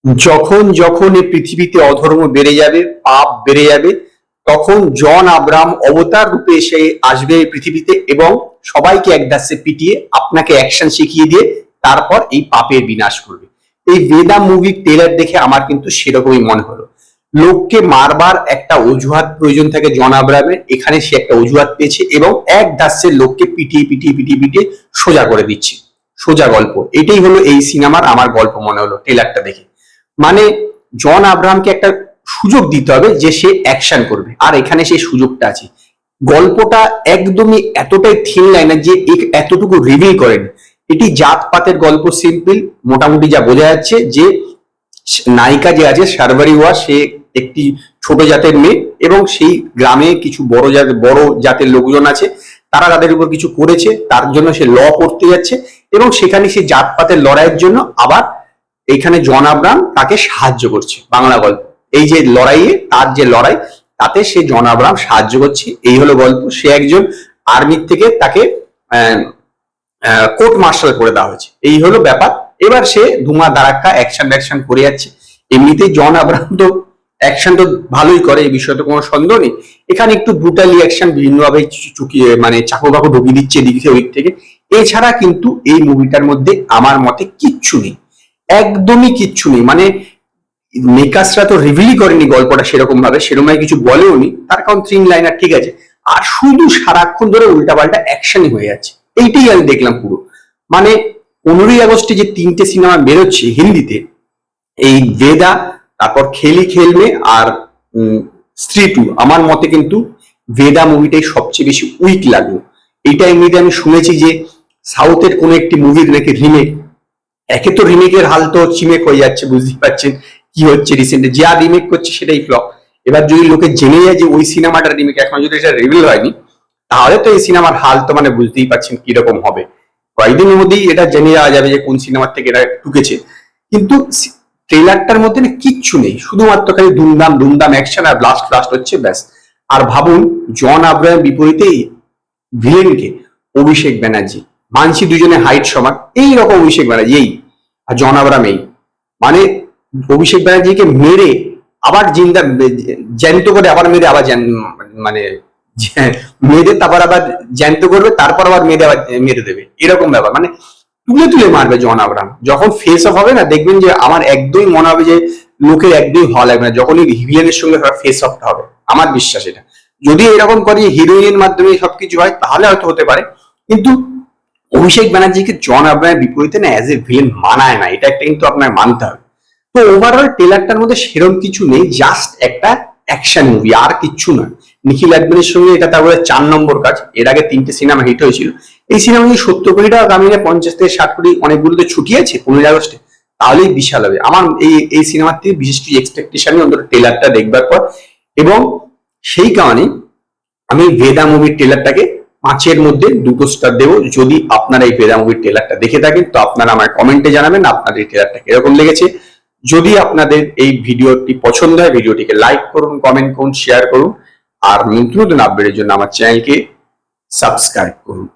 যখন যখন এই পৃথিবীতে অধর্ম বেড়ে যাবে, পাপ বেড়ে যাবে, তখন জন আব্রাহাম অবতার রূপে এসে আসবে এই পৃথিবীতে এবং সবাইকে এক ধাসে পিটিয়ে আপনাকে অ্যাকশন শিখিয়ে দিয়ে তারপর এই পাপের বিনাশ করবে। এই বেদা মুভির ট্রেলার দেখে আমার কিন্তু সেরকমই মনে হলো। লোককে মারবার একটা অজুহাত প্রয়োজন থাকে জন আব্রাহামের, এখানে সে একটা অজুহাত পেয়েছে এবং এক ধাসে লোককে পিটিয়ে পিটিয়ে পিটিয়ে পিটিয়ে সোজা করে দিচ্ছে। সোজা গল্প, এটাই হলো এই সিনেমার আমার গল্প মনে হলো ট্রেলারটা দেখে। মানে জন আব্রাহামকে একটা সুযোগ দিতে হবে যে সে অ্যাকশন করবে, আর এখানে সেই সুযোগটা আছে। গল্পটা একদমই এতটাই থিন লাইনার যে এতটুকু রিভিল করেন। এটি জাতপাতের গল্প, সিম্পল, মোটামুটি যা বোঝা যাচ্ছে যে নায়িকা যে আছে শার্ভারি ওয়া, সে একটি ছোট জাতের মেয়ে এবং সেই গ্রামে কিছু বড় জাতের লোকজন আছে, তারা তাদের উপর কিছু করেছে, তার জন্য সে ল পড়তে যাচ্ছে এবং সেখানে সে জাতপাতের লড়াইয়ের জন্য আবার এখানে জন আব্রাহাম তাকে সাহায্য করছে। বাংলা গল্প, এই যে লড়াইয়ে তার যে লড়াই তাতে সে জন আব্রাহাম সাহায্য করছে, এই হলো গল্প। সে একজন আর্মির থেকে তাকে কোর্ট মার্শাল করে দেওয়া হয়েছে, এই হলো ব্যাপার। এবার সে ধুমা দাঁড়াক্কা অ্যাকশন করে যাচ্ছে। এমনিতেই জন আব্রাহাম তো অ্যাকশন তো ভালোই করে, এই বিষয়ে তো কোনো সন্দেহ নেই। এখানে একটু ব্রুটালি অ্যাকশন বিভিন্নভাবে চুকিয়ে মানে চাকু বাকু ঢুকিয়ে দিচ্ছে এদিকে ওই থেকে। এছাড়া কিন্তু এই মুভিটার মধ্যে আমার মতে কিচ্ছু নেই, একদমই কিচ্ছু নেই। মানে মেকার্সরা তো রিভিলই করেনি গল্পটা সেরকম কিছু বলেও নি, তার কারণ থ্রিন লাইনার ঠিক আছে, আর শুধু সারাক্ষণ ধরে উল্টাপাল্টা অ্যাকশনই হয়ে যাচ্ছে। এইটাই আমি দেখলাম পুরো। মানে 15ই আগস্টে যে 3টে সিনেমা বেরোচ্ছে হিন্দিতে, এই বেদা, তারপর খেলি খেলবে আর স্ত্রী 2, আমার মতে কিন্তু বেদা মুভিটাই সবচেয়ে বেশি উইক লাগলো। এইটা এমনিতে আমি শুনেছি যে সাউথের কোনো একটি মুভির নাকি রিমেক, একে তো রিমেকের হাল তো চিমেক হয়ে যাচ্ছে, বুঝতেই পারছেন কি হচ্ছে রিসেন্টলি, যা রিমেক করছে সেটাই ফ্লপ। এবার যদি লোকে জেনে যায় যে ওই সিনেমাটার রিমেক, এখন যদি এটা রিভিল হয়নি, তাহলে তো এই সিনেমার হাল তো মানে বুঝতেই পারছেন কিরকম হবে। কয়েকদিনের মধ্যেই এটা জেনে যাওয়া যাবে যে কোন সিনেমার থেকে এটা ঢুকেছে। কিন্তু ট্রেলারটার মধ্যে না কিচ্ছু নেই, শুধুমাত্র খালি দুমদাম দুমদাম অ্যাকশন আর ব্লাস্ট হচ্ছে, ব্যাস। আর ভাবুন জন আব্রাহাম বিপরীতে ভিলেনকে অভিষেক ব্যানার্জি, মানসি দুজনে হাইট সমান, এইরকম অভিষেক ব্যানার্জি এই, আর জন আব্রাহাম এই। মানে অভিষেক ব্যানার্জিকে মেরে আবার জ্যান্ত করে, আবার মেরে আবার মানে মেয়েদের তারপর আবার জ্যান্ত করবে, তারপর আবার মেরে দেবে, এরকম ব্যাপার। মানে তুলে তুলে মারবে জন আব্রাহাম। যখন ফেস অফ হবে না, দেখবেন যে আমার একদমই মনে হবে যে লোকের একদমই ভালো লাগবে না যখনই ভিলেনের সঙ্গে ফেস অফটা হবে, আমার বিশ্বাস এটা। যদি এরকম করে হিরোইনের মাধ্যমে সবকিছু হয় তাহলে হয়তো হতে পারে, কিন্তু অভিষেক ব্যানার্জিকে জন আব্রাহামের বিপরীতে না অ্যাজ এ ভিলেন মানায় না, এটা একটা কিন্তু আপনার মানতে হবে। তো ওভারঅল ট্রেলারটার মধ্যে সেরকম কিছু নেই, জাস্ট একটা অ্যাকশন মুভি, আর কিচ্ছু না। নিখিল অ্যাডভানির সঙ্গে এটা তার বলে 4 নম্বর কাজ। এর আগে 3টে সিনেমা হিট হয়েছিল। এই সিনেমা যদি 70 কোটি টাকা কামিয়ে 50 থেকে 60 কোটি অনেকগুলোতে ছুটিয়েছে 15 আগস্টে, তাহলেই বিশাল হবে। আমার এই সিনেমার থেকে বিশেষ কিছু এক্সপেকটেশন অন্তত ট্রেলারটা দেখবার পর, এবং সেই কারণে আমি ভেদা মুভির ট্রেলারটাকে 5-এর মধ্যে 2 স্টার দেবো। যদি আপনারা এই ভেদা মুভির ট্রেলারটা দেখে থাকেন তো আপনারা আমার কমেন্টে জানাবেন আপনাদের এই ট্রেলারটা কিরকম লেগেছে। যদি আপনাদের এই ভিডিওটি পছন্দ হয়, ভিডিওটিকে লাইক করুন, কমেন্ট করুন, শেয়ার করুন, আর নতুন আপডেটের জন্য আমার চ্যানেলকে সাবস্ক্রাইব করুন।